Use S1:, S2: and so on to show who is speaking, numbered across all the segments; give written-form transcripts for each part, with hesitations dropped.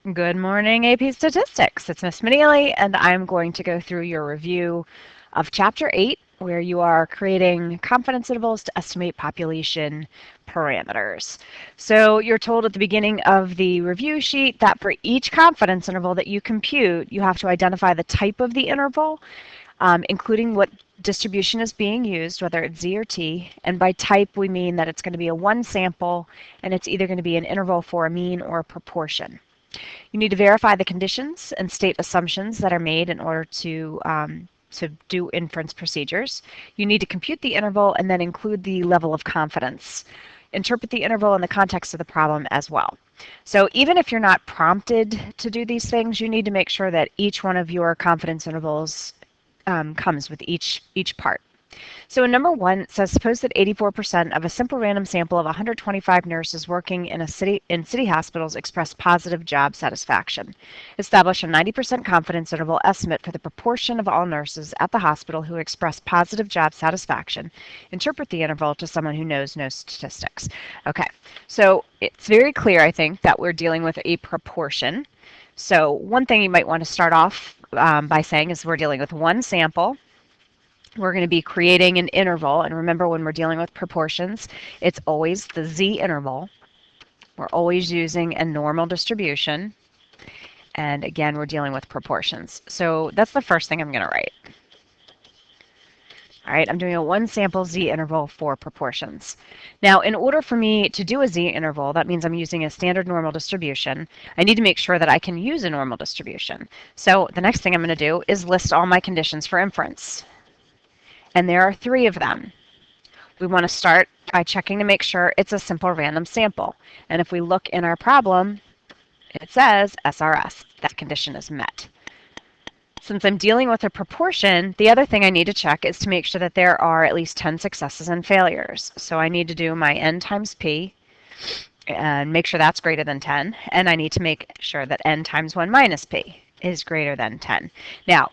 S1: Good morning, AP Statistics. It's Miss McNeely, and I'm going to go through your review of Chapter 8, where you are creating confidence intervals to estimate population parameters. So you're told at the beginning of the review sheet that for each confidence interval that you compute, you have to identify the type of the interval, including what distribution is being used, whether it's Z or T, and by type we mean that it's going to be a one sample, and it's either going to be an interval for a mean or a proportion. You need to verify the conditions and state assumptions that are made in order to do inference procedures. You need to compute the interval and then include the level of confidence. Interpret the interval in the context of the problem as well. So even if you're not prompted to do these things, you need to make sure that each one of your confidence intervals comes with each part. So in number 1, it says, suppose that 84% of a simple random sample of 125 nurses working in city hospitals express positive job satisfaction. Establish a 90% confidence interval estimate for the proportion of all nurses at the hospital who express positive job satisfaction. Interpret the interval to someone who knows no statistics. Okay, so it's very clear, I think, that we're dealing with a proportion. So one thing you might want to start off by saying is we're dealing with one sample. We're going to be creating an interval, and remember when we're dealing with proportions, it's always the Z interval. We're always using a normal distribution, and again, we're dealing with proportions. So that's the first thing I'm going to write. All right, I'm doing a one sample Z interval for proportions. Now, in order for me to do a Z interval, that means I'm using a standard normal distribution. I need to make sure that I can use a normal distribution. So the next thing I'm going to do is list all my conditions for inference. And there are 3 of them. We want to start by checking to make sure it's a simple random sample. And if we look in our problem, it says SRS. That condition is met. Since I'm dealing with a proportion, the other thing I need to check is to make sure that there are at least 10 successes and failures. So I need to do my n times p and make sure that's greater than 10. And I need to make sure that n times 1 minus p is greater than 10. Now,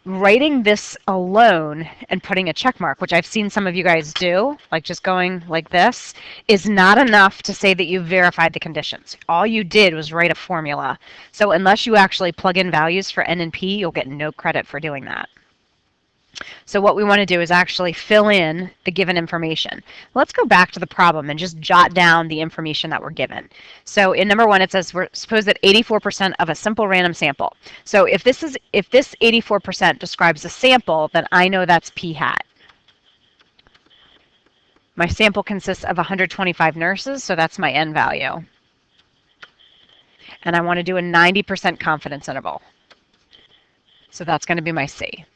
S1: writing this alone and putting a check mark, which I've seen some of you guys do, like just going like this, is not enough to say that you've verified the conditions. All you did was write a formula. So unless you actually plug in values for n and p, you'll get no credit for doing that. So what we want to do is actually fill in the given information. Let's go back to the problem and just jot down the information that we're given. So in number 1, it says suppose that 84% of a simple random sample. So if this 84% describes a sample, then I know that's p hat. My sample consists of 125 nurses, so that's my n value. And I want to do a 90% confidence interval. So that's going to be my C.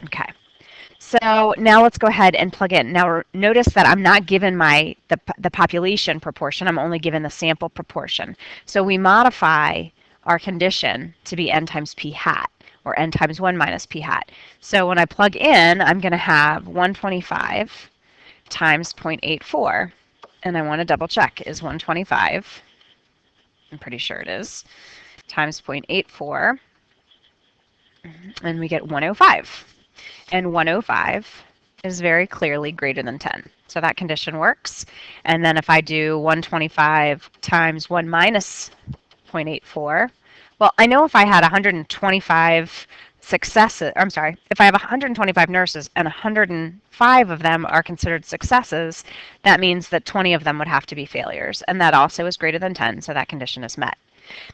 S1: Okay. So now let's go ahead and plug in. Now notice that I'm not given the population proportion. I'm only given the sample proportion. So we modify our condition to be n times p hat, or n times 1 minus p hat. So when I plug in, I'm going to have 125 times 0.84. And I want to double check. Is 125, I'm pretty sure it is, times 0.84. And we get 105. And 105 is very clearly greater than 10. So that condition works. And then if I do 125 times 1 minus 0.84, well, I know if I had 125 successes, I'm sorry, if I have 125 nurses and 105 of them are considered successes, that means that 20 of them would have to be failures. And that also is greater than 10, so that condition is met.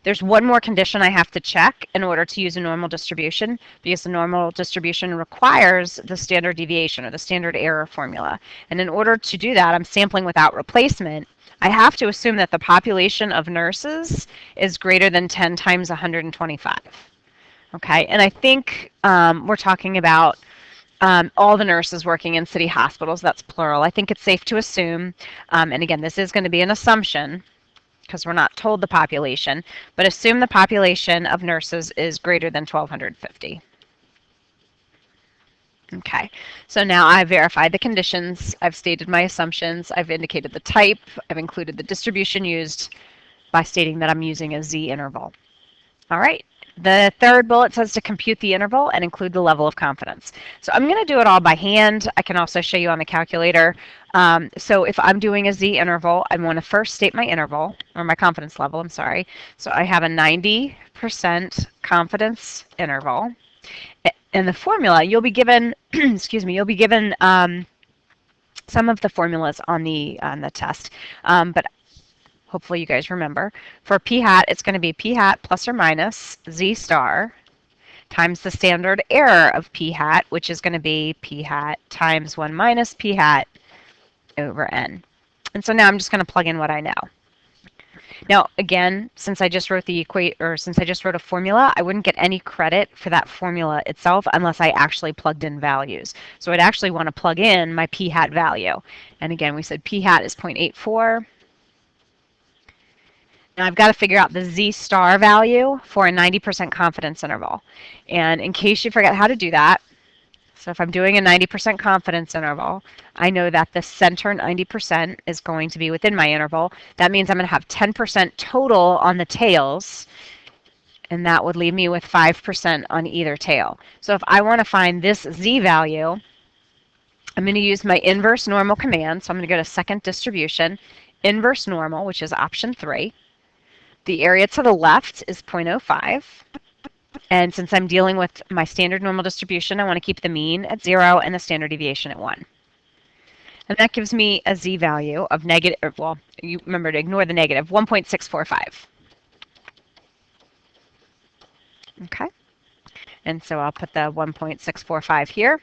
S1: There's one more condition I have to check in order to use a normal distribution, because the normal distribution requires the standard deviation or the standard error formula. And in order to do that, I'm sampling without replacement. I have to assume that the population of nurses is greater than 10 times 125. Okay, and I think we're talking about all the nurses working in city hospitals. That's plural. I think it's safe to assume, and again, this is going to be an assumption, because we're not told the population, but assume the population of nurses is greater than 1,250. Okay, so now I've verified the conditions, I've stated my assumptions, I've indicated the type, I've included the distribution used by stating that I'm using a Z interval. All right, The third bullet says to compute the interval and include the level of confidence. So I'm going to do it all by hand. I can also show you on the calculator. So if I'm doing a Z interval, I want to first state my interval, or my confidence level, I'm sorry. So I have a 90% confidence interval. In the formula, you'll be given, excuse me, you'll be given some of the formulas on the test, but hopefully you guys remember. For p hat, it's going to be p hat plus or minus z star times the standard error of p hat, which is going to be p hat times 1 minus p hat over n. And so now I'm just going to plug in what I know. Now, again, since I just wrote since I just wrote a formula, I wouldn't get any credit for that formula itself unless I actually plugged in values. So I'd actually want to plug in my p hat value. And again, we said p hat is 0.84. Now I've got to figure out the Z star value for a 90% confidence interval. And in case you forget how to do that, so if I'm doing a 90% confidence interval, I know that the center 90% is going to be within my interval. That means I'm going to have 10% total on the tails, and that would leave me with 5% on either tail. So if I want to find this Z value, I'm going to use my inverse normal command. So I'm going to go to second distribution, inverse normal, which is option 3. The area to the left is 0.05. And since I'm dealing with my standard normal distribution, I want to keep the mean at 0 and the standard deviation at 1. And that gives me a z value of negative, well, you remember to ignore the negative, 1.645. Okay. And so I'll put the 1.645 here.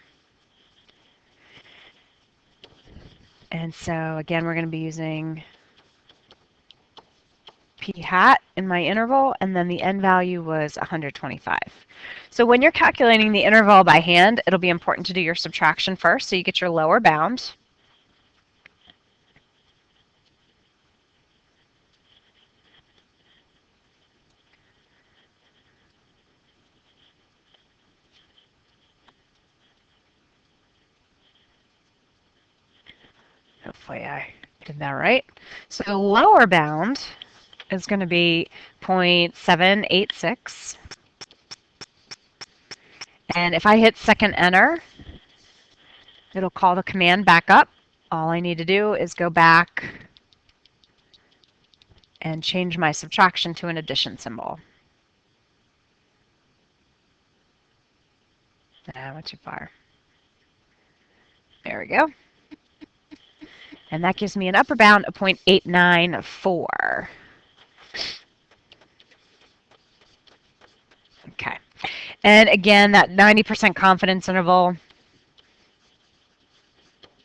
S1: And so again, we're going to be using p hat in my interval, and then the n value was 125. So when you're calculating the interval by hand, it'll be important to do your subtraction first, so you get your lower bound. Hopefully I did that right. So the lower bound is going to be 0.786. And if I hit second enter, it'll call the command back up. All I need to do is go back and change my subtraction to an addition symbol. I went too far. There we go. And that gives me an upper bound of 0.894. Okay. And again, that 90% confidence interval,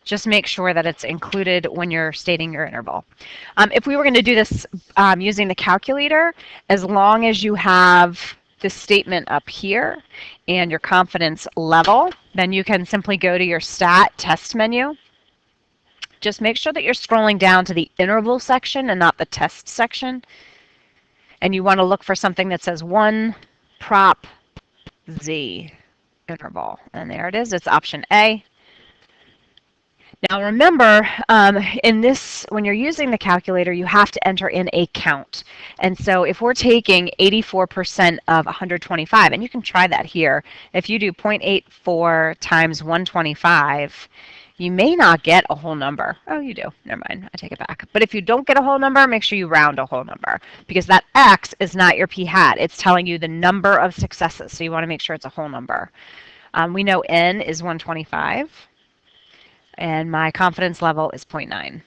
S1: just make sure that it's included when you're stating your interval. If we were going to do this using the calculator, as long as you have this statement up here and your confidence level, then you can simply go to your stat test menu. Just make sure that you're scrolling down to the interval section and not the test section. And you want to look for something that says 1 prop Z interval. And there it is. It's option A. Now remember, in this, when you're using the calculator, you have to enter in a count. And so if we're taking 84% of 125, and you can try that here, if you do 0.84 times 125, you may not get a whole number. Oh, you do. Never mind. I take it back. But if you don't get a whole number, make sure you round a whole number, because that X is not your p hat. It's telling you the number of successes. So you want to make sure it's a whole number. We know N is 125. And my confidence level is 0.9.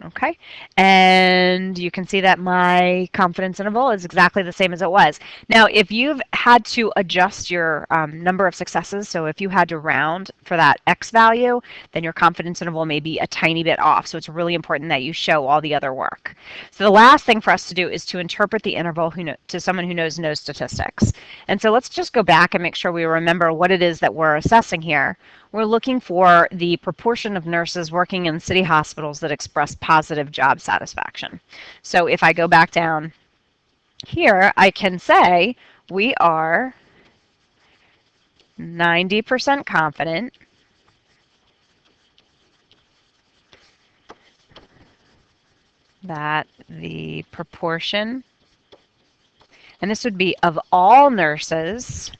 S1: Okay, and you can see that my confidence interval is exactly the same as it was. Now, if you've had to adjust your number of successes, so if you had to round for that X value, then your confidence interval may be a tiny bit off. So it's really important that you show all the other work. So the last thing for us to do is to interpret the interval to someone who knows no statistics. And so let's just go back and make sure we remember what it is that we're assessing here. We're looking for the proportion of nurses working in city hospitals that express positive job satisfaction. So if I go back down here, I can say we are 90% confident that the proportion And this would be of all nurses,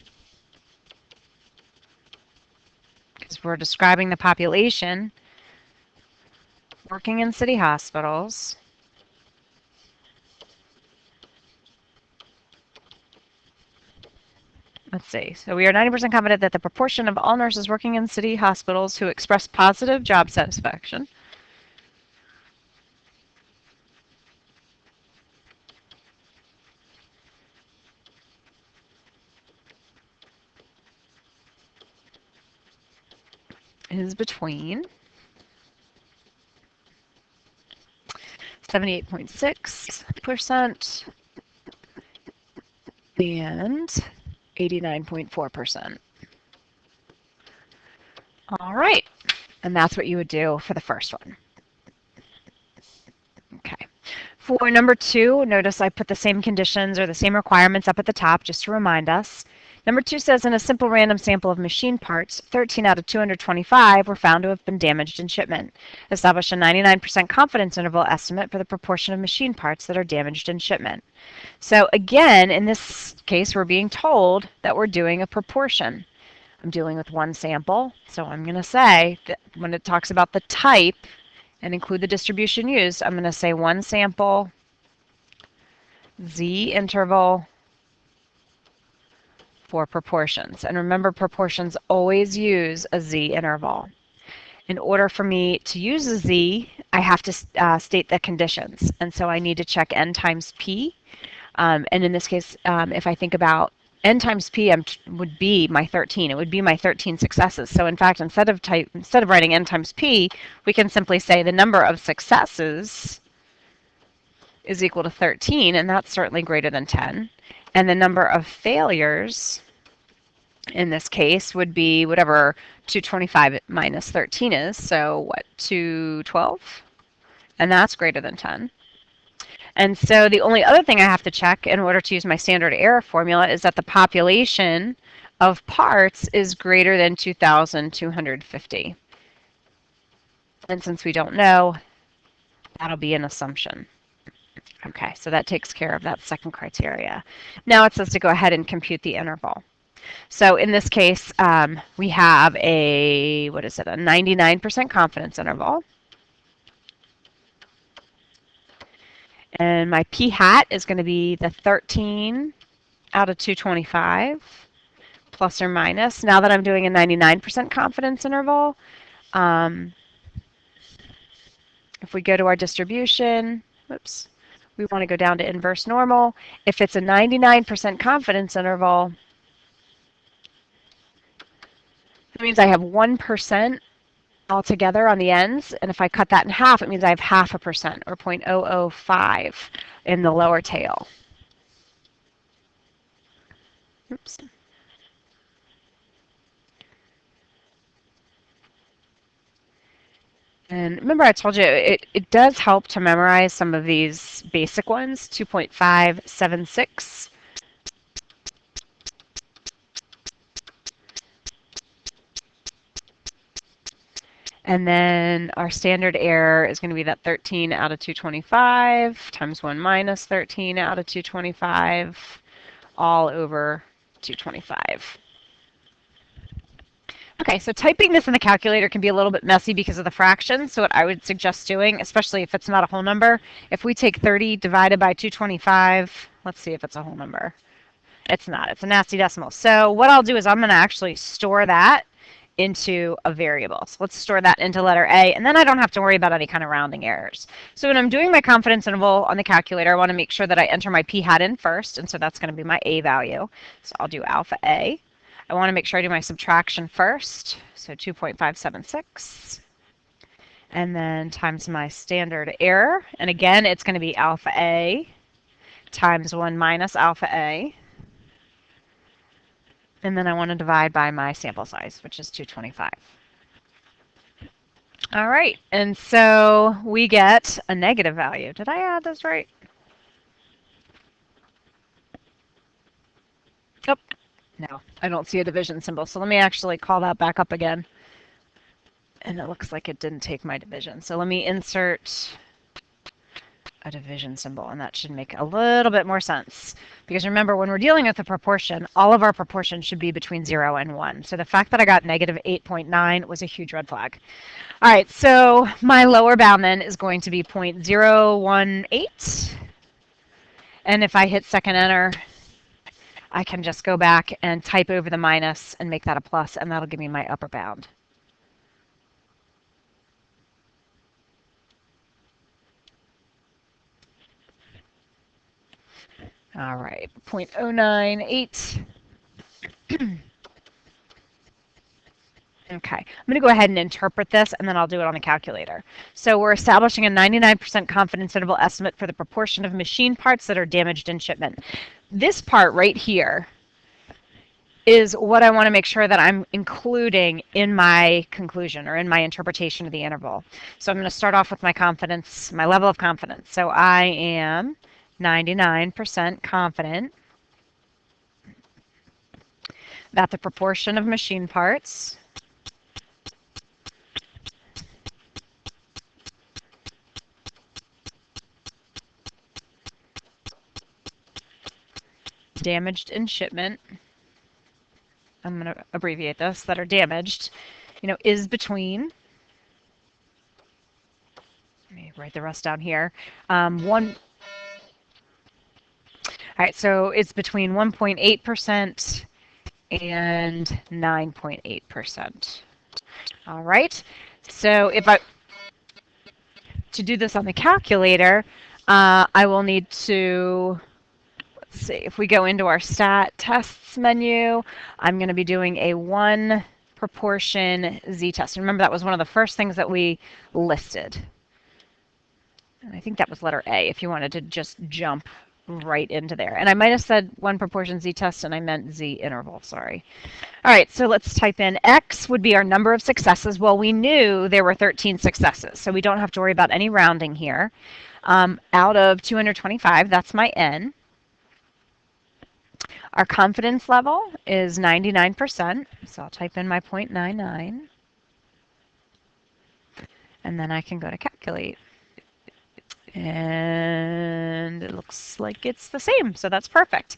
S1: because we're describing the population working in city hospitals. Let's see. So we are 90% confident that the proportion of all nurses working in city hospitals who express positive job satisfaction is between 78.6% and 89.4%. All right, and that's what you would do for the first one. Okay. For number 2, notice I put the same conditions or the same requirements up at the top just to remind us. Number 2 says in a simple random sample of machine parts, 13 out of 225 were found to have been damaged in shipment. Establish a 99% confidence interval estimate for the proportion of machine parts that are damaged in shipment. So again, in this case, we're being told that we're doing a proportion. I'm dealing with one sample, so I'm going to say that when it talks about the type and include the distribution used, I'm going to say one sample, Z interval for proportions. And remember, proportions always use a Z interval. In order for me to use a Z, I have to state the conditions. And so I need to check N times P. And in this case, if I think about N times P would be my 13. It would be my 13 successes. So in fact, instead of writing N times P, we can simply say the number of successes is equal to 13, and that's certainly greater than 10. And the number of failures in this case would be whatever 225 minus 13 is. So what, 212? And that's greater than 10. And so the only other thing I have to check in order to use my standard error formula is that the population of parts is greater than 2,250. And since we don't know, that'll be an assumption. Okay, so that takes care of that second criteria. Now it says to go ahead and compute the interval. So in this case, we have a 99% confidence interval. And my p hat is going to be the 13 out of 225, plus or minus. Now that I'm doing a 99% confidence interval, if we go to our distribution, whoops, we want to go down to inverse normal. If it's a 99% confidence interval, it means I have 1% altogether on the ends, and if I cut that in half, it means I have 0.5% or 0.005 in the lower tail. Oops. And remember I told you it does help to memorize some of these basic ones, 2.576. And then our standard error is going to be that 13 out of 225 times 1 minus 13 out of 225 all over 225. Okay, so typing this in the calculator can be a little bit messy because of the fractions. So what I would suggest doing, especially if it's not a whole number, if we take 30 divided by 225, let's see if it's a whole number. It's not. It's a nasty decimal. So what I'll do is I'm going to actually store that into a variable. So let's store that into letter A, and then I don't have to worry about any kind of rounding errors. So when I'm doing my confidence interval on the calculator, I want to make sure that I enter my p hat in first, and so that's going to be my A value. So I'll do alpha A. I want to make sure I do my subtraction first, so 2.576, and then times my standard error. And again, it's going to be alpha A times 1 minus alpha A. And then I want to divide by my sample size, which is 225. All right, and so we get a negative value. Did I add this right? Oh, no, I don't see a division symbol. So let me actually call that back up again. And it looks like it didn't take my division. So let me insert a division symbol, and that should make a little bit more sense. Because remember, when we're dealing with a proportion, all of our proportions should be between 0 and 1. So the fact that I got negative 8.9 was a huge red flag. All right, so my lower bound then is going to be 0.018. And if I hit second enter, I can just go back and type over the minus and make that a plus, and that'll give me my upper bound. All right, 0.098. Okay, I'm going to go ahead and interpret this, and then I'll do it on the calculator. So we're establishing a 99% confidence interval estimate for the proportion of machine parts that are damaged in shipment. This part right here is what I want to make sure that I'm including in my conclusion or in my interpretation of the interval. So I'm going to start off with my confidence, my level of confidence. So I am 99% confident that the proportion of machine parts damaged in shipment, I'm going to abbreviate this, that are damaged, is between, let me write the rest down here, all right, so it's between 1.8% and 9.8%. All right, so to do this on the calculator, I will need to, let's see, if we go into our stat tests menu, I'm going to be doing a 1 proportion z-test. Remember, that was one of the first things that we listed. And I think that was letter A, if you wanted to just jump right into there. And I might have said 1 proportion z-test, and I meant z-interval, sorry. All right, so let's type in X would be our number of successes. Well, we knew there were 13 successes, so we don't have to worry about any rounding here. Out of 225, that's my N. Our confidence level is 99%, so I'll type in my 0.99, and then I can go to calculate. And it looks like it's the same, so that's perfect.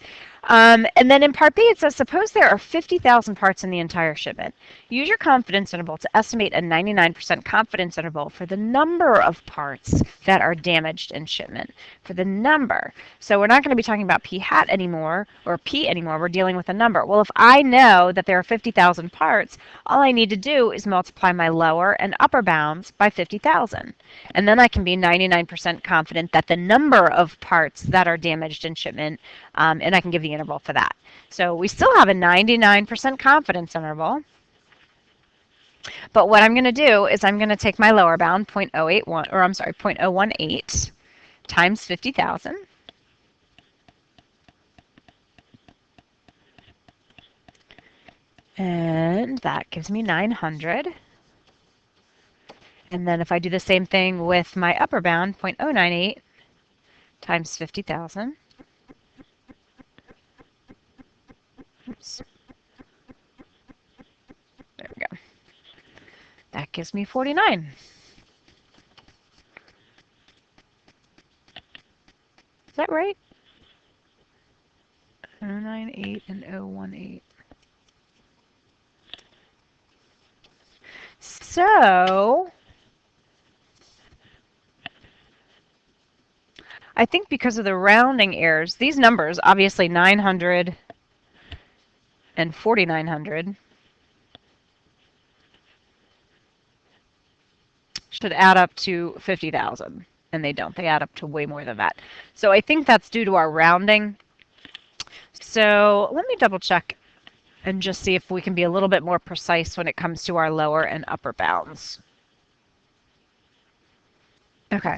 S1: And then in part B, it says, suppose there are 50,000 parts in the entire shipment. Use your confidence interval to estimate a 99% confidence interval for the number of parts that are damaged in shipment. For the number. So we're not going to be talking about P hat anymore, or P anymore. We're dealing with a number. Well, if I know that there are 50,000 parts, all I need to do is multiply my lower and upper bounds by 50,000. And then I can be 99% confident that the number of parts that are damaged in shipment, and I can give the interval for that. So we still have a 99% confidence interval. But what I'm going to do is I'm going to take my lower bound, 0.018 times 50,000. And that gives me 900. And then if I do the same thing with my upper bound, 0.098 times 50,000. Oops. There we go. That gives me 49. Is that right? 098 and 018. So I think because of the rounding errors, these numbers, obviously 900 and 4,900, should add up to 50,000, and they don't. They add up to way more than that. So I think that's due to our rounding. So let me double check and just see if we can be a little bit more precise when it comes to our lower and upper bounds. Okay.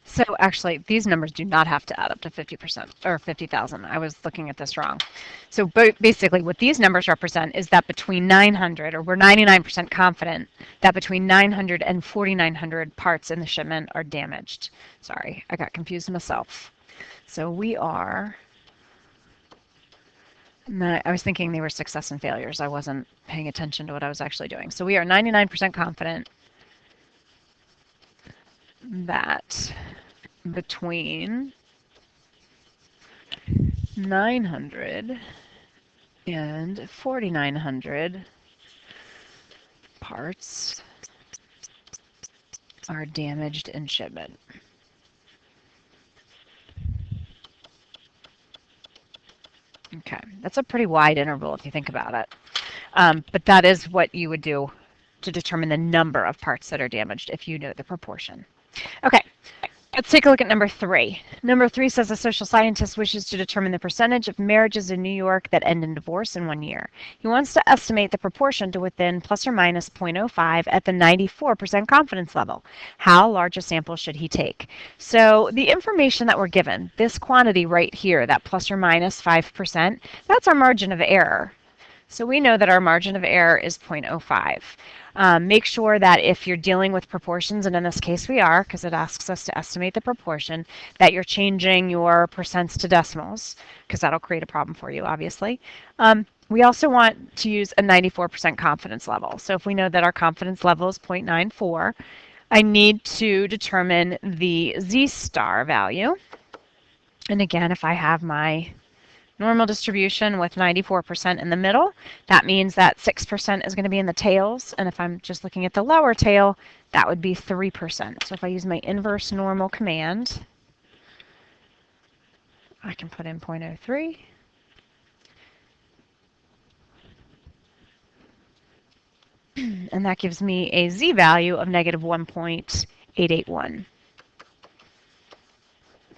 S1: So actually, these numbers do not have to add up to 50% or 50,000. I was looking at this wrong. So basically, what these numbers represent is that between 900, or we're 99% confident that between 900 and 4,900 parts in the shipment are damaged. Sorry, I got confused myself. So we are, I was thinking they were success and failures. I wasn't paying attention to what I was actually doing. So we are 99% confident that between 900 and 4,900 parts are damaged in shipment. Okay, that's a pretty wide interval if you think about it. But that is what you would do to determine the number of parts that are damaged if you know the proportion. Okay, let's take a look at number 3. Number 3 says a social scientist wishes to determine the percentage of marriages in New York that end in divorce in 1 year. He wants to estimate the proportion to within plus or minus 0.05 at the 94% confidence level. How large a sample should he take? So the information that we're given, this quantity right here, that plus or minus 5%, that's our margin of error. So we know that our margin of error is 0.05. Make sure that if you're dealing with proportions, and in this case we are, because it asks us to estimate the proportion, that you're changing your percents to decimals, because that'll create a problem for you, obviously. We also want to use a 94% confidence level. So if we know that our confidence level is 0.94, I need to determine the z-star value. And again, if I have my normal distribution with 94% in the middle, that means that 6% is going to be in the tails, and if I'm just looking at the lower tail, that would be 3%. So if I use my inverse normal command, I can put in 0.03. And that gives me a z-value of negative 1.881.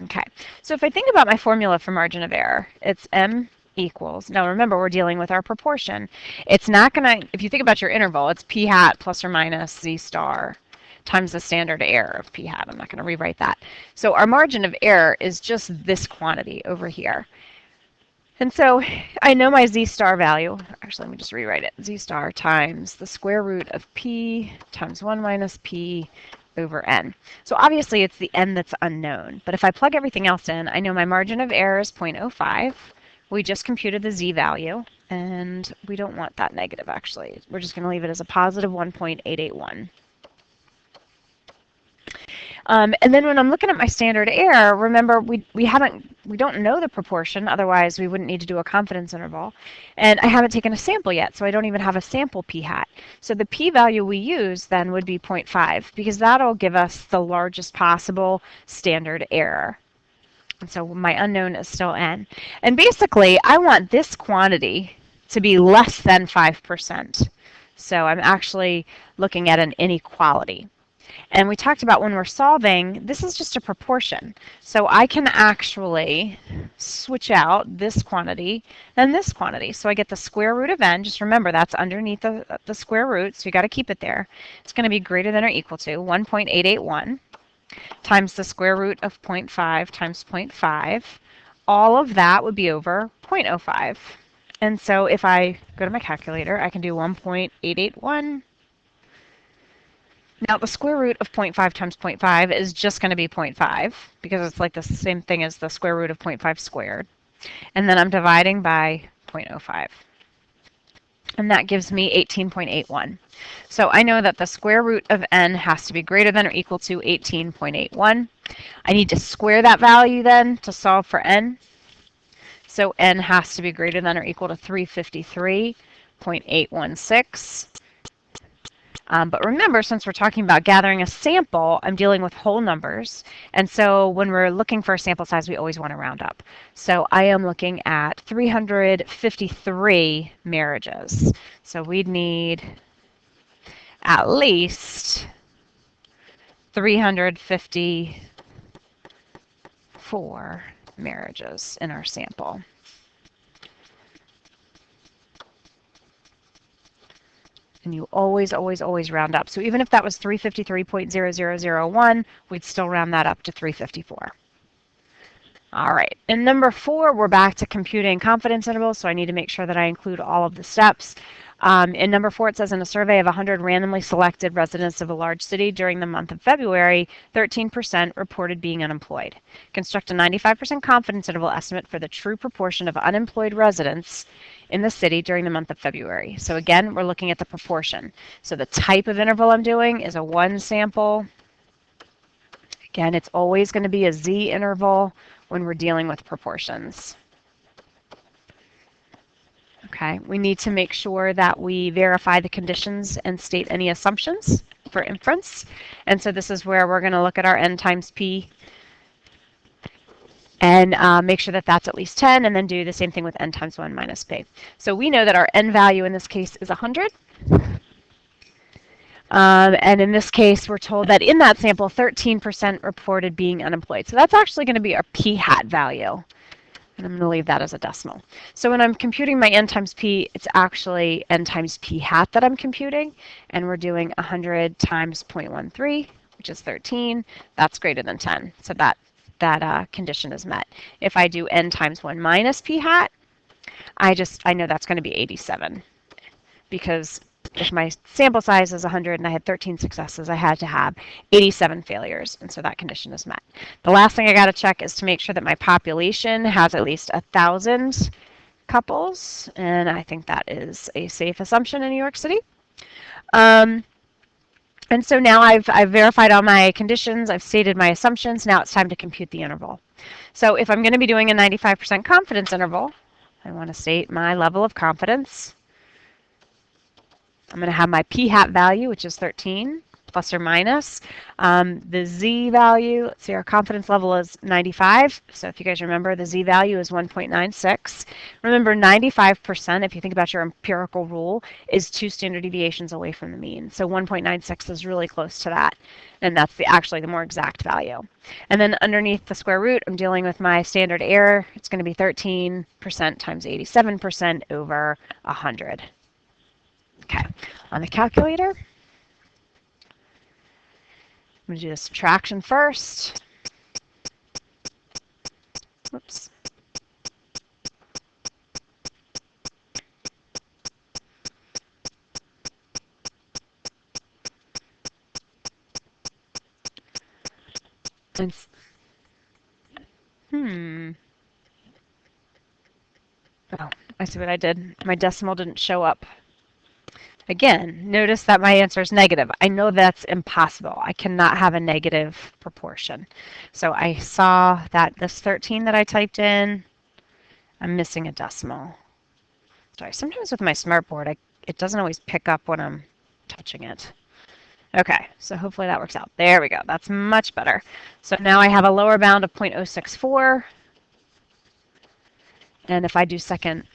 S1: Okay, so if I think about my formula for margin of error, it's m equals, now remember we're dealing with our proportion. It's not going to, if you think about your interval, it's p hat plus or minus z star times the standard error of p hat. I'm not going to rewrite that. So our margin of error is just this quantity over here. And so I know my z star value. Actually, let me just rewrite it. Z star times the square root of p times 1 minus p over n. So obviously it's the n that's unknown. But if I plug everything else in, I know my margin of error is 0.05. We just computed the z value, and we don't want that negative, actually. We're just going to leave it as a positive 1.881. And then when I'm looking at my standard error, remember we don't know the proportion, otherwise we wouldn't need to do a confidence interval. And I haven't taken a sample yet, so I don't even have a sample p hat. So the p value we use then would be 0.5, because that'll give us the largest possible standard error. And so my unknown is still n. And basically, I want this quantity to be less than 5%. So I'm actually looking at an inequality. And we talked about when we're solving, this is just a proportion. So I can actually switch out this quantity and this quantity. So I get the square root of n. Just remember, that's underneath the square root, so you got to keep it there. It's going to be greater than or equal to 1.881 times the square root of 0.5 times 0.5. All of that would be over 0.05. And so if I go to my calculator, I can do 1.881. Now the square root of 0.5 times 0.5 is just going to be 0.5, because it's like the same thing as the square root of 0.5 squared. And then I'm dividing by 0.05. And that gives me 18.81. So I know that the square root of n has to be greater than or equal to 18.81. I need to square that value then to solve for n. So n has to be greater than or equal to 353.816. But remember, since we're talking about gathering a sample, I'm dealing with whole numbers. And so when we're looking for a sample size, we always want to round up. So I am looking at 353 marriages. So we'd need at least 354 marriages in our sample. And you always, always, always round up. So even if that was 353.0001, we'd still round that up to 354. All right, in number 4, we're back to computing confidence intervals, so I need to make sure that I include all of the steps. In number 4, it says in a survey of 100 randomly selected residents of a large city during the month of February, 13% reported being unemployed. Construct a 95% confidence interval estimate for the true proportion of unemployed residents in the city during the month of February. So again, we're looking at the proportion. So the type of interval I'm doing is a 1 sample Again, it's always going to be a z interval when we're dealing with proportions. Okay, we need to make sure that we verify the conditions and state any assumptions for inference. And so this is where we're going to look at our n times p and make sure that that's at least 10, and then do the same thing with n times 1 minus p. So we know that our n value in this case is 100. And in this case, we're told that in that sample, 13% reported being unemployed. So that's actually going to be our p hat value. And I'm going to leave that as a decimal. So when I'm computing my n times p, it's actually n times p hat that I'm computing. And we're doing 100 times 0.13, which is 13. That's greater than 10. So that condition is met. If I do n times 1 minus p hat, I know that's going to be 87. Because if my sample size is 100 and I had 13 successes, I had to have 87 failures, and so that condition is met. The last thing I got to check is to make sure that my population has at least 1,000 couples, and I think that is a safe assumption in New York City. And so now I've verified all my conditions, I've stated my assumptions, now it's time to compute the interval. So if I'm going to be doing a 95% confidence interval, I want to state my level of confidence. I'm going to have my p hat value, which is 13, plus or minus. The z value, let's see, our confidence level is 95. So if you guys remember, the z value is 1.96. Remember, 95%, if you think about your empirical rule, is 2 standard deviations away from the mean. So 1.96 is really close to that. And that's actually the more exact value. And then underneath the square root, I'm dealing with my standard error. It's going to be 13% times 87% over 100. Okay, on the calculator, I'm going to do the subtraction first. Whoops. Oh, I see what I did. My decimal didn't show up. Again, notice that my answer is negative. I know that's impossible. I cannot have a negative proportion. So I saw that this 13 that I typed in, I'm missing a decimal. Sorry, sometimes with my smartboard, it doesn't always pick up when I'm touching it. Okay, so hopefully that works out. There we go. That's much better. So now I have a lower bound of 0.064. And if I do second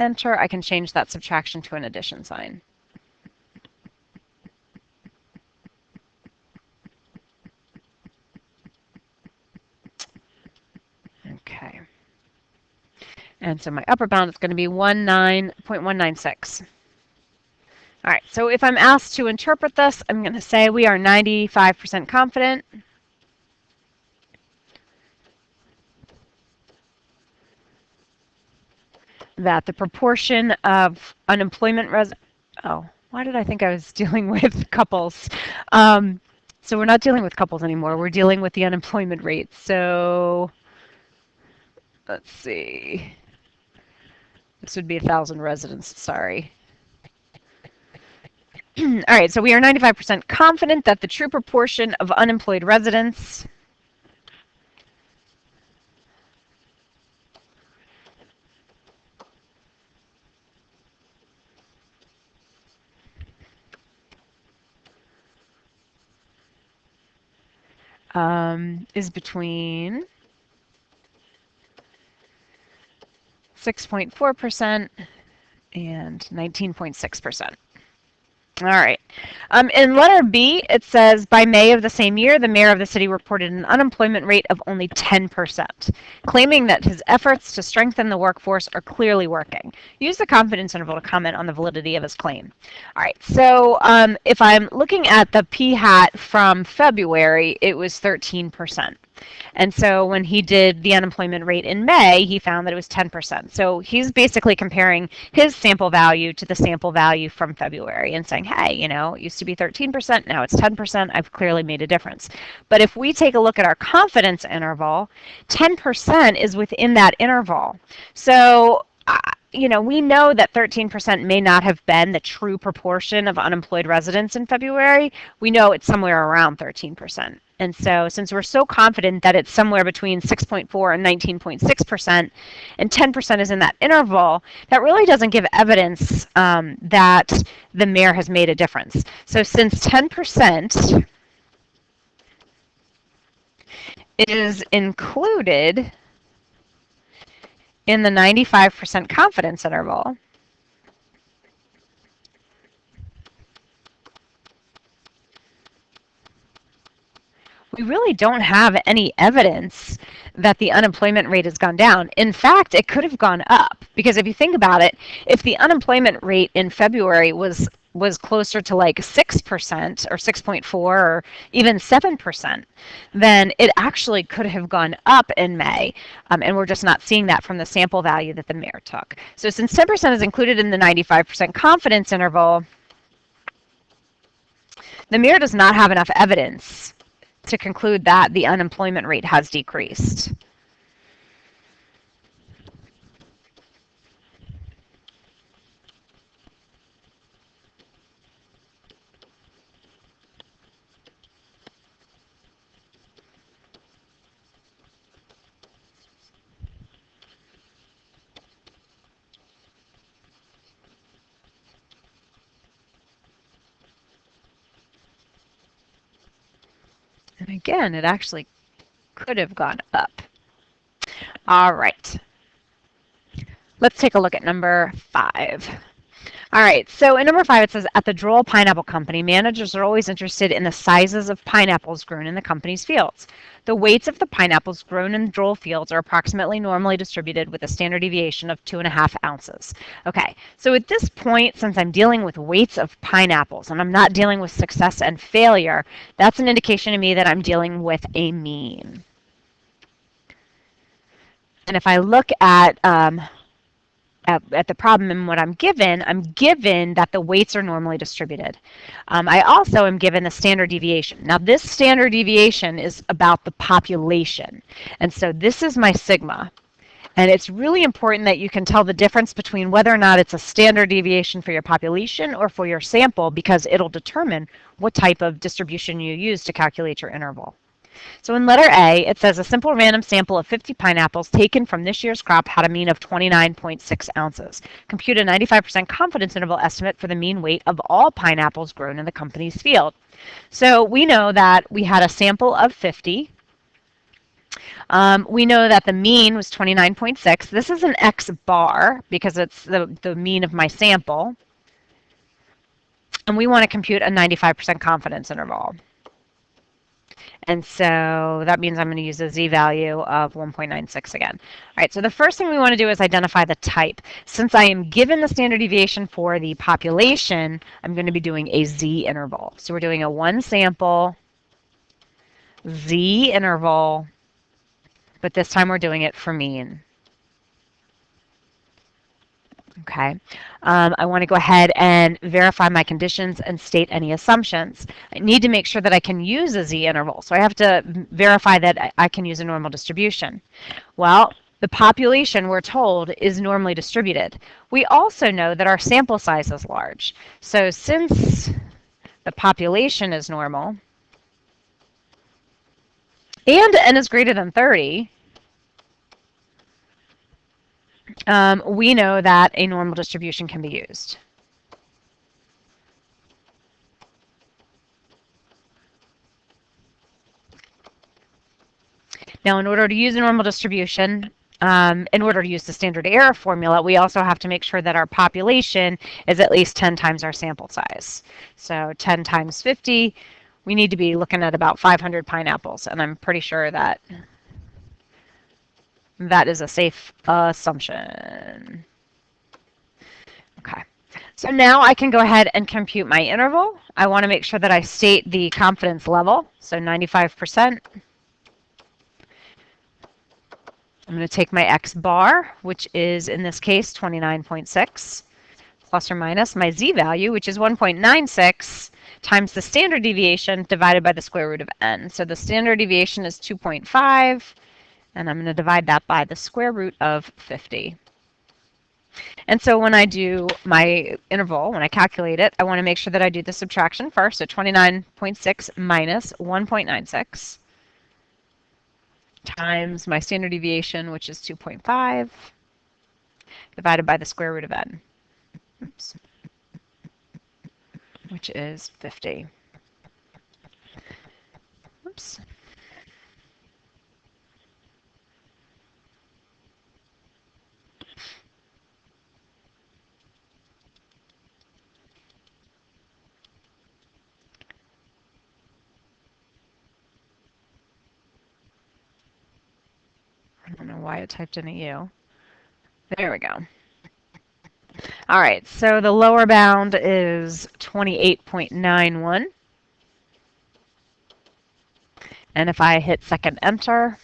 S1: enter, I can change that subtraction to an addition sign. Okay. And so my upper bound is going to be 0.196. All right, so if I'm asked to interpret this, I'm going to say we are 95% confident that the proportion of unemployment oh, why did I think I was dealing with couples? So we're not dealing with couples anymore. We're dealing with the unemployment rate. So let's see. This would be 1,000 residents, sorry. All right, so we are 95% confident that the true proportion of unemployed residents is between 6.4% and 19.6%. All right. In letter B, it says, by May of the same year, the mayor of the city reported an unemployment rate of only 10%, claiming that his efforts to strengthen the workforce are clearly working. Use the confidence interval to comment on the validity of his claim. All right. So if I'm looking at the p hat from February, it was 13%. And so when he did the unemployment rate in May, he found that it was 10%. So he's basically comparing his sample value to the sample value from February and saying, hey, you know, it used to be 13%, now it's 10%, I've clearly made a difference. But if we take a look at our confidence interval, 10% is within that interval. So we know that 13% may not have been the true proportion of unemployed residents in February. We know it's somewhere around 13%. And so since we're so confident that it's somewhere between 6.4 and 19.6%, and 10% is in that interval, that really doesn't give evidence that the mayor has made a difference. So since 10% is included in the 95% confidence interval, we really don't have any evidence that the unemployment rate has gone down. In fact, it could have gone up, because if you think about it, if the unemployment rate in February was closer to like 6% or 6.4 or even 7%, then it actually could have gone up in May, and we're just not seeing that from the sample value that the mayor took. So since 10% is included in the 95% confidence interval, the mayor does not have enough evidence to conclude that the unemployment rate has decreased. And again, it actually could have gone up. All right. Let's take a look at number 5. All right, so in number 5, it says, at the Droll Pineapple Company, managers are always interested in the sizes of pineapples grown in the company's fields. The weights of the pineapples grown in the Droll fields are approximately normally distributed with a standard deviation of 2.5 ounces. Okay, so at this point, since I'm dealing with weights of pineapples and I'm not dealing with success and failure, that's an indication to me that I'm dealing with a mean. And if I look at the problem and what I'm given that the weights are normally distributed. I also am given the standard deviation. Now this standard deviation is about the population. And so this is my sigma. And it's really important that you can tell the difference between whether or not it's a standard deviation for your population or for your sample, because it'll determine what type of distribution you use to calculate your interval. So in letter A, it says a simple random sample of 50 pineapples taken from this year's crop had a mean of 29.6 ounces. Compute a 95% confidence interval estimate for the mean weight of all pineapples grown in the company's field. So we know that we had a sample of 50. We know that the mean was 29.6. This is an X bar because it's the mean of my sample. And we want to compute a 95% confidence interval. And so that means I'm going to use a z-value of 1.96 again. All right, so the first thing we want to do is identify the type. Since I am given the standard deviation for the population, I'm going to be doing a z-interval. So we're doing a one sample z-interval, but this time we're doing it for mean. Okay, I want to go ahead and verify my conditions and state any assumptions. I need to make sure that I can use a z-interval, so I have to verify that I can use a normal distribution. Well, the population, we're told, is normally distributed. We also know that our sample size is large. So since the population is normal and n is greater than 30, we know that a normal distribution can be used. Now, in order to use a normal distribution, in order to use the standard error formula, we also have to make sure that our population is at least 10 times our sample size. So 10 times 50, we need to be looking at about 500 pineapples, and I'm pretty sure that that is a safe assumption. Okay, so now I can go ahead and compute my interval. I want to make sure that I state the confidence level, so 95%. I'm going to take my x bar, which is in this case 29.6, plus or minus my z-value, which is 1.96, times the standard deviation divided by the square root of n. So the standard deviation is 2.5, and I'm going to divide that by the square root of 50. And so when I do my interval, when I calculate it, I want to make sure that I do the subtraction first. So 29.6 minus 1.96 times my standard deviation, which is 2.5, divided by the square root of n, oops, which is 50. Oops. I don't know why it typed in a U. There we go. All right, so the lower bound is 28.91. And if I hit second enter,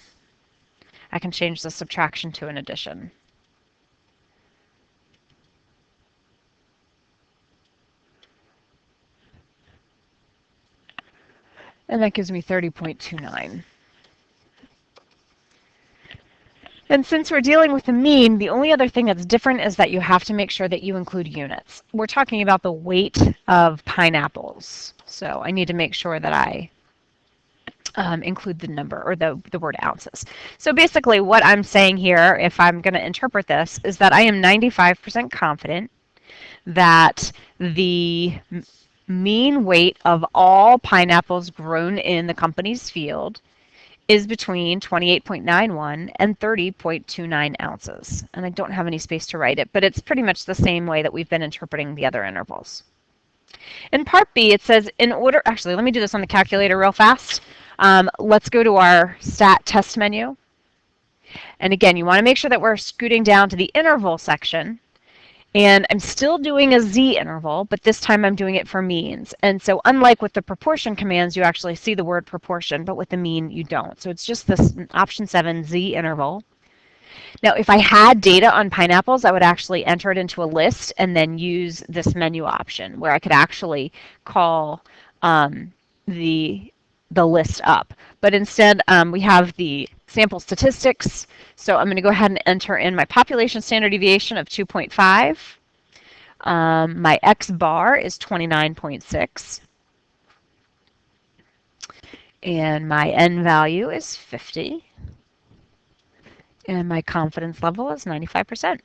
S1: I can change the subtraction to an addition. And that gives me 30.29. And since we're dealing with the mean, the only other thing that's different is that you have to make sure that you include units. We're talking about the weight of pineapples. So I need to make sure that I include the number or the word ounces. So basically what I'm saying here, if I'm going to interpret this, is that I am 95% confident that the mean weight of all pineapples grown in the company's field is between 28.91 and 30.29 ounces. And I don't have any space to write it, but it's pretty much the same way that we've been interpreting the other intervals. In part B, it says in order, actually, let me do this on the calculator real fast. Let's go to our stat test menu. And again, you want to make sure that we're scooting down to the interval section. And I'm still doing a z interval, but this time I'm doing it for means. And so unlike with the proportion commands, you actually see the word proportion, but with the mean, you don't. So it's just this option 7 z interval. Now, if I had data on pineapples, I would actually enter it into a list and then use this menu option where I could actually call the list up. But instead, we have the sample statistics. So I'm going to go ahead and enter in my population standard deviation of 2.5. My X bar is 29.6. And my N value is 50. And my confidence level is 95%.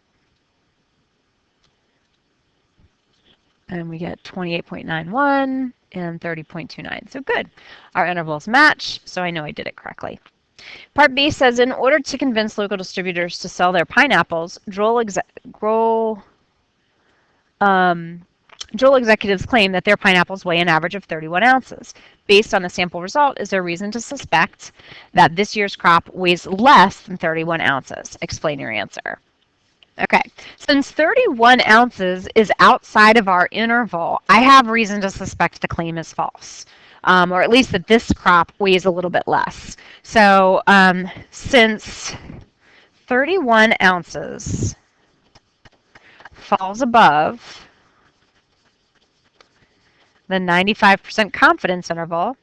S1: And we get 28.91 and 30.29. So good. Our intervals match, so I know I did it correctly. Part B says, in order to convince local distributors to sell their pineapples, Joel executives claim that their pineapples weigh an average of 31 ounces. Based on the sample result, is there reason to suspect that this year's crop weighs less than 31 ounces? Explain your answer. Okay, since 31 ounces is outside of our interval, I have reason to suspect the claim is false, or at least that this crop weighs a little bit less. So since 31 ounces falls above the 95% confidence interval,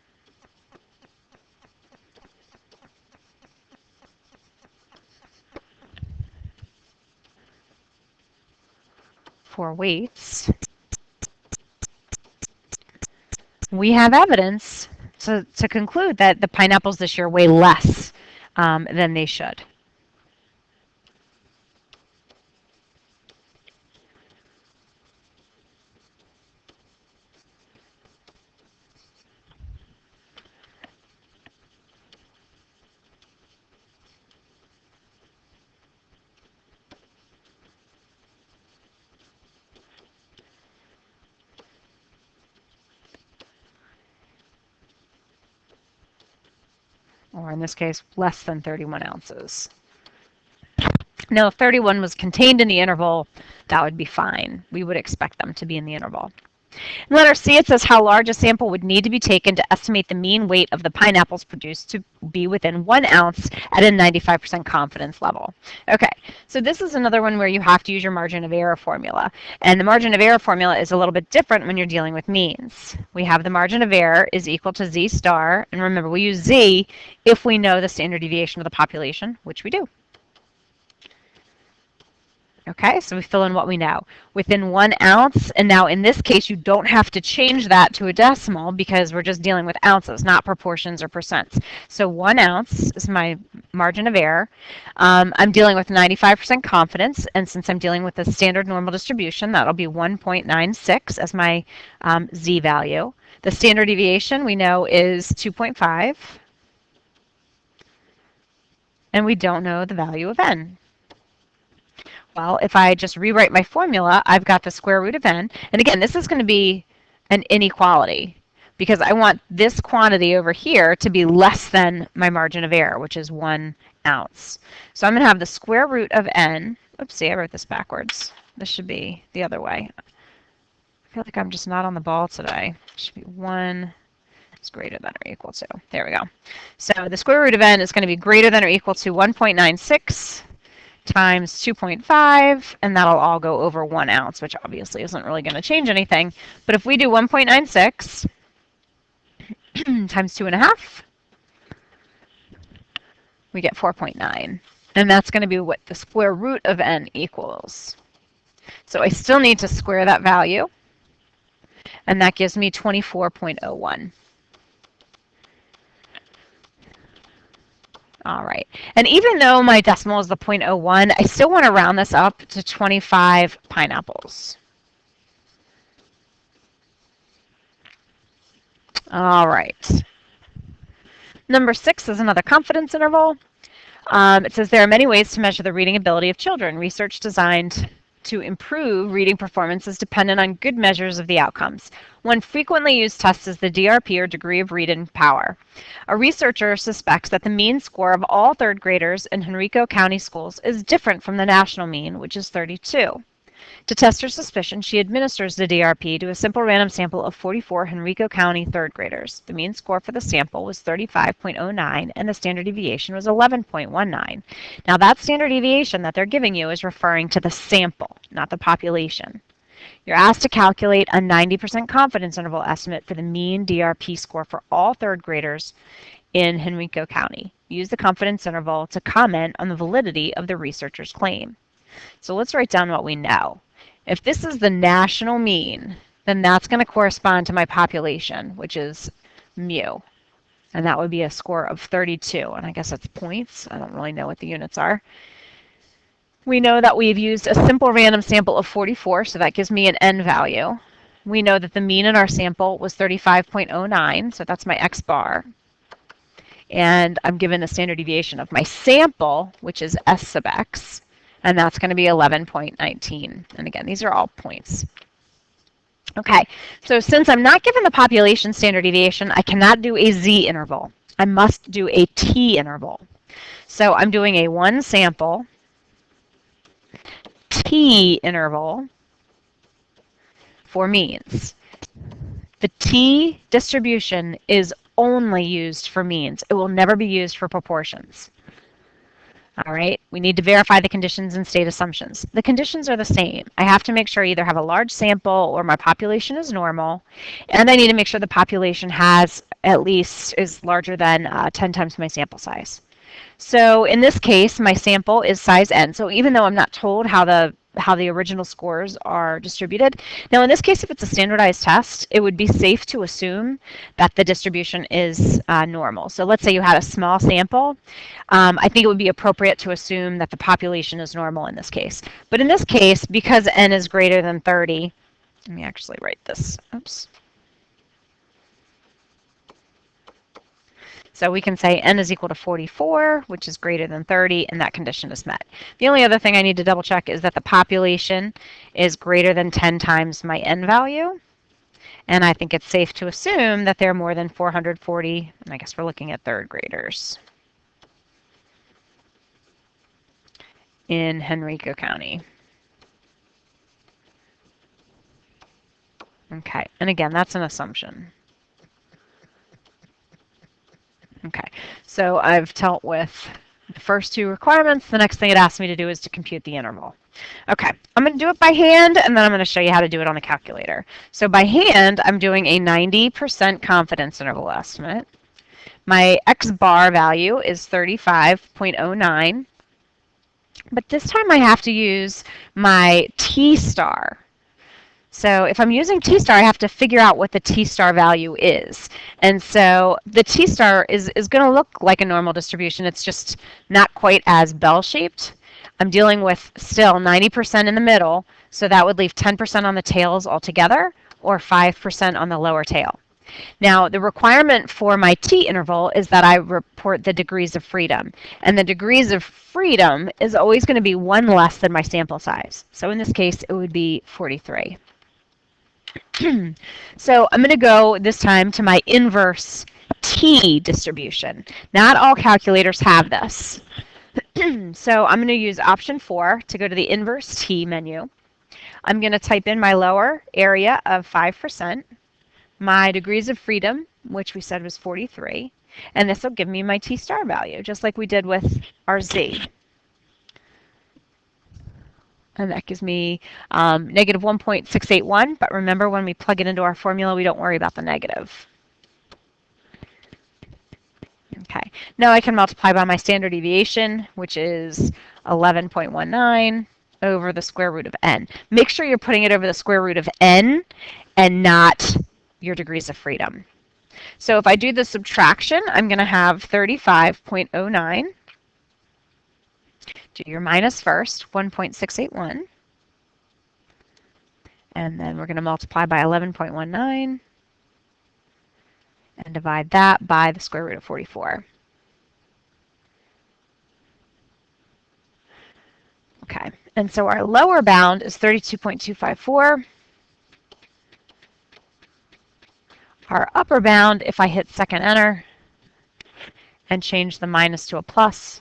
S1: for weights, we have evidence to conclude that the pineapples this year weigh less than they should. Or in this case, less than 31 ounces. Now, if 31 was contained in the interval, that would be fine. We would expect them to be in the interval. In letter C, it says how large a sample would need to be taken to estimate the mean weight of the pineapples produced to be within 1 ounce at a 95% confidence level. Okay, so this is another one where you have to use your margin of error formula. And the margin of error formula is a little bit different when you're dealing with means. We have the margin of error is equal to z star. And remember, we use z if we know the standard deviation of the population, which we do. Okay, so we fill in what we know. Within 1 ounce, and now in this case, you don't have to change that to a decimal because we're just dealing with ounces, not proportions or percents. So 1 ounce is my margin of error. I'm dealing with 95% confidence, and since I'm dealing with the standard normal distribution, that'll be 1.96 as my z value. The standard deviation we know is 2.5, and we don't know the value of n. Well, if I just rewrite my formula, I've got the square root of n. And again, this is going to be an inequality because I want this quantity over here to be less than my margin of error, which is 1 ounce. So I'm going to have the square root of n. Oopsie, I wrote this backwards. This should be the other way. I feel like I'm just not on the ball today. It should be 1 is greater than or equal to. There we go. So the square root of n is going to be greater than or equal to 1.96 times 2.5, and that'll all go over 1 ounce, which obviously isn't really going to change anything. But if we do 1.96 times 2.5, we get 4.9. And that's going to be what the square root of n equals. So I still need to square that value, and that gives me 24.01. All right, and even though my decimal is the 0.01, I still want to round this up to 25 pineapples. All right. Number 6 is another confidence interval. It says there are many ways to measure the reading ability of children. Research designed to improve reading performance is dependent on good measures of the outcomes. One frequently used test is the DRP, or degree of reading power. A researcher suspects that the mean score of all third graders in Henrico County schools is different from the national mean, which is 32. To test her suspicion, she administers the DRP to a simple random sample of 44 Henrico County third graders. The mean score for the sample was 35.09 and the standard deviation was 11.19. Now that standard deviation that they're giving you is referring to the sample, not the population. You're asked to calculate a 90% confidence interval estimate for the mean DRP score for all third graders in Henrico County. Use the confidence interval to comment on the validity of the researcher's claim. So let's write down what we know. If this is the national mean, then that's going to correspond to my population, which is mu. And that would be a score of 32. And I guess that's points. I don't really know what the units are. We know that we've used a simple random sample of 44, so that gives me an n value. We know that the mean in our sample was 35.09, so that's my x bar. And I'm given the standard deviation of my sample, which is s sub x. And that's going to be 11.19. And again, these are all points. Okay, so since I'm not given the population standard deviation, I cannot do a z interval. I must do a t interval. So I'm doing a one sample t interval for means. The t distribution is only used for means. It will never be used for proportions. All right, we need to verify the conditions and state assumptions. The conditions are the same. I have to make sure I either have a large sample or my population is normal, and I need to make sure the population has at least is larger than 10 times my sample size. So in this case, my sample is size n. So even though I'm not told how the original scores are distributed. Now in this case, if it's a standardized test, it would be safe to assume that the distribution is normal. So let's say you had a small sample. I think it would be appropriate to assume that the population is normal in this case. But in this case, because n is greater than 30, let me actually write this. Oops. So we can say n is equal to 44, which is greater than 30, and that condition is met. The only other thing I need to double check is that the population is greater than 10 times my n value. And I think it's safe to assume that there are more than 440, and I guess we're looking at third graders in Henrico County. Okay, and again, that's an assumption. Okay, so I've dealt with the first two requirements. The next thing it asks me to do is to compute the interval. Okay, I'm going to do it by hand, and then I'm going to show you how to do it on a calculator. So by hand, I'm doing a 90% confidence interval estimate. My x bar value is 35.09. But this time I have to use my T-star. So if I'm using T-star, I have to figure out what the T-star value is. And so the T-star is going to look like a normal distribution. It's just not quite as bell-shaped. I'm dealing with still 90% in the middle, so that would leave 10% on the tails altogether, or 5% on the lower tail. Now, the requirement for my T interval is that I report the degrees of freedom. And the degrees of freedom is always going to be one less than my sample size. So in this case, it would be 43. So I'm going to go this time to my inverse T distribution. Not all calculators have this. So I'm going to use option 4 to go to the inverse T menu. I'm going to type in my lower area of 5%, my degrees of freedom, which we said was 43, and this will give me my T-star value, just like we did with our Z. And that gives me negative 1.681, but remember when we plug it into our formula, we don't worry about the negative. Okay, now I can multiply by my standard deviation, which is 11.19 over the square root of n. Make sure you're putting it over the square root of n and not your degrees of freedom. So if I do the subtraction, I'm going to have 35.09. Do your minus first, 1.681. And then we're going to multiply by 11.19 and divide that by the square root of 44. Okay, and so our lower bound is 32.254. Our upper bound, if I hit second enter and change the minus to a plus,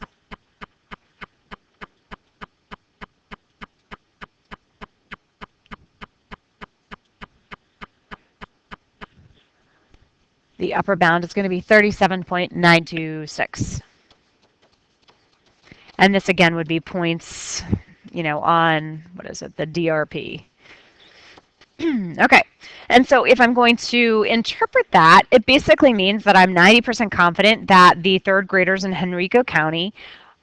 S1: the upper bound is going to be 37.926. And this again would be points, on, what is it, the DRP. Okay, and so if I'm going to interpret that, it basically means that I'm 90% confident that the third graders in Henrico County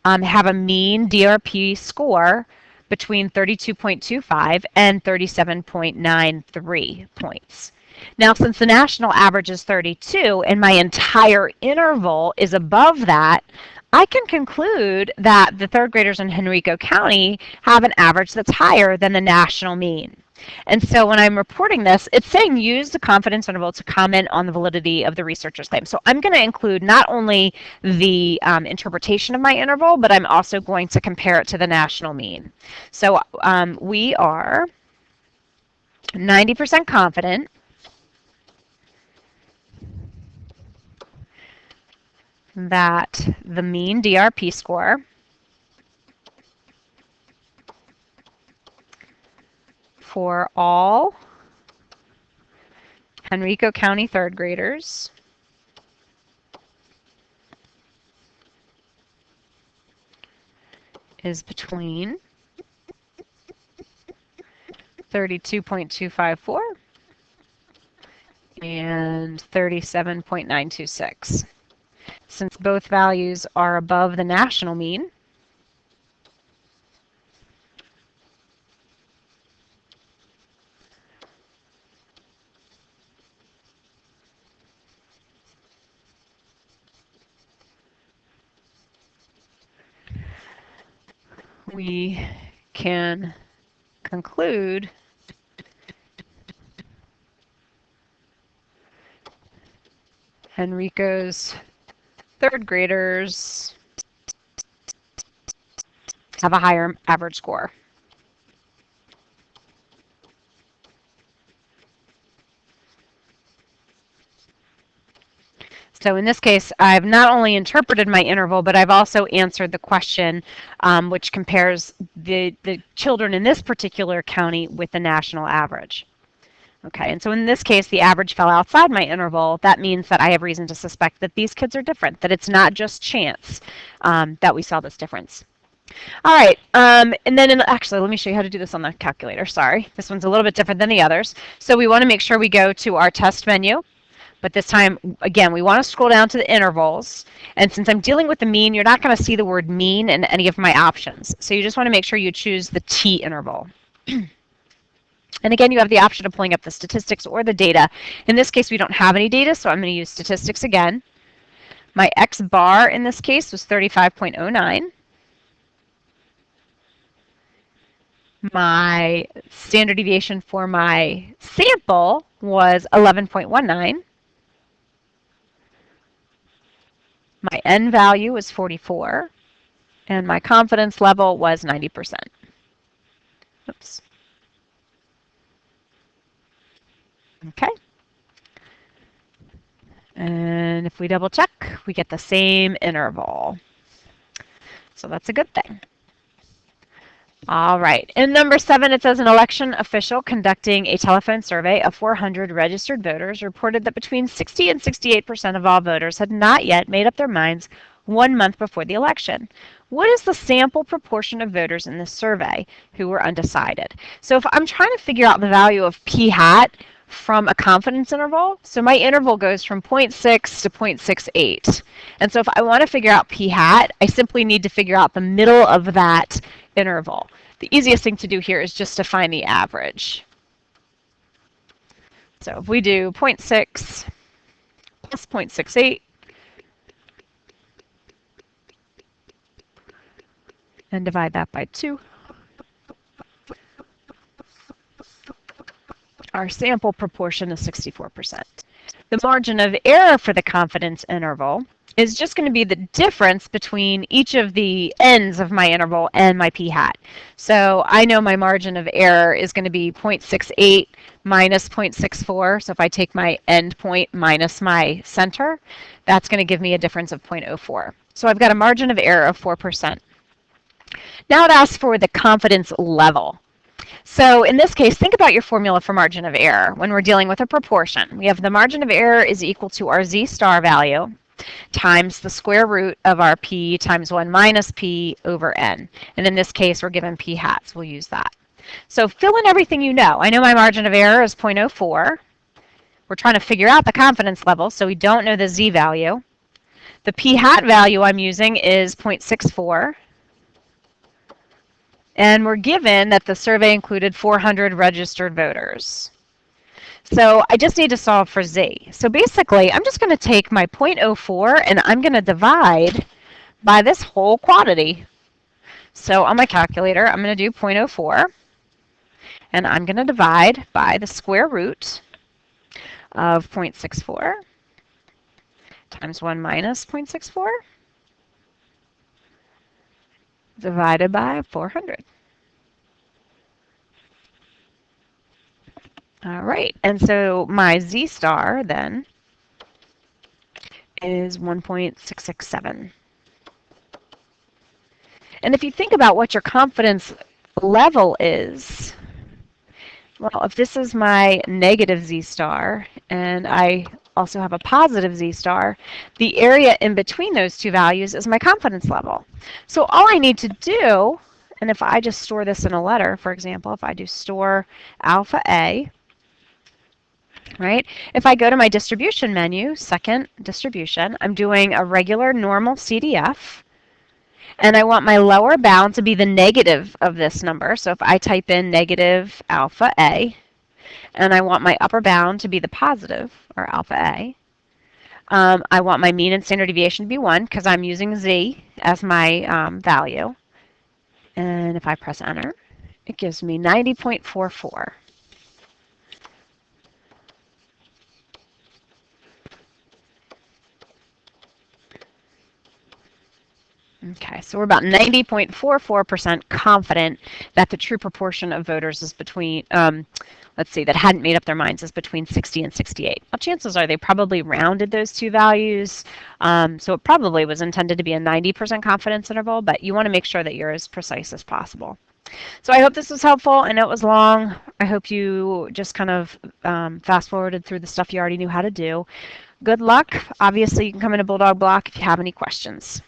S1: have a mean DRP score between 32.25 and 37.93 points. Now, since the national average is 32 and my entire interval is above that, I can conclude that the third graders in Henrico County have an average that's higher than the national mean. And so when I'm reporting this, it's saying use the confidence interval to comment on the validity of the researcher's claim. So I'm going to include not only the interpretation of my interval, but I'm also going to compare it to the national mean. So we are 90% confident that the mean DRP score for all Henrico County third graders is between 32.254 and 37.926. Since both values are above the national mean, we can conclude Henrico's third graders have a higher average score. So in this case, I've not only interpreted my interval, but I've also answered the question, which compares the children in this particular county with the national average. Okay, and so in this case, the average fell outside my interval. That means that I have reason to suspect that these kids are different, that it's not just chance that we saw this difference. All right, and then actually, let me show you how to do this on the calculator. Sorry, this one's a little bit different than the others. So we want to make sure we go to our test menu, But this time, again, we want to scroll down to the intervals. And since I'm dealing with the mean, you're not going to see the word mean in any of my options. So you just want to make sure you choose the T interval. And again, you have the option of pulling up the statistics or the data. In this case, we don't have any data, so I'm going to use statistics again. My X bar in this case was 35.09. My standard deviation for my sample was 11.19. My N value was 44. And my confidence level was 90%. Oops. Okay. And if we double check, we get the same interval. So that's a good thing. All right. In number 7, it says an election official conducting a telephone survey of 400 registered voters reported that between 60 and 68% of all voters had not yet made up their minds 1 month before the election. What is the sample proportion of voters in this survey who were undecided? So if I'm trying to figure out the value of p hat from a confidence interval, so my interval goes from 0.6 to 0.68. And so if I want to figure out p hat, I simply need to figure out the middle of that interval. The easiest thing to do here is just to find the average. So if we do 0.6 plus 0.68, and divide that by 2, our sample proportion is 64%. The margin of error for the confidence interval is just going to be the difference between each of the ends of my interval and my p hat. So I know my margin of error is going to be 0.68 minus 0.64. So if I take my end point minus my center, that's going to give me a difference of 0.04. So I've got a margin of error of 4%. Now it asks for the confidence level. So in this case, think about your formula for margin of error when we're dealing with a proportion. We have the margin of error is equal to our z star value times the square root of our p times 1 minus p over n. And in this case, we're given p hats. We'll use that. So fill in everything you know. I know my margin of error is 0.04. We're trying to figure out the confidence level, so we don't know the z value. The p hat value I'm using is 0.64. And we're given that the survey included 400 registered voters. So I just need to solve for z. So basically, I'm just going to take my 0.04 and I'm going to divide by this whole quantity. So on my calculator, I'm going to do 0.04, and I'm going to divide by the square root of 0.64 times 1 minus 0.64 divided by 400. All right, and so my z star then is 1.667. And if you think about what your confidence level is, well, if this is my negative z star and I also have a positive z star, the area in between those two values is my confidence level. So all I need to do, and if I just store this in a letter, for example, if I do store alpha A, right? If I go to my distribution menu, second distribution, I'm doing a regular normal CDF, and I want my lower bound to be the negative of this number. So if I type in negative alpha A, and I want my upper bound to be the positive, or alpha A, I want my mean and standard deviation to be 1 because I'm using z as my value. And if I press enter, it gives me 90.44. Okay, so we're about 90.44% confident that the true proportion of voters is between, let's see, that hadn't made up their minds is between 60 and 68. Well, chances are they probably rounded those two values, so it probably was intended to be a 90% confidence interval, but you want to make sure that you're as precise as possible. So I hope this was helpful. I know it was long. I hope you just kind of fast forwarded through the stuff you already knew how to do. Good luck. Obviously, you can come into Bulldog Block if you have any questions.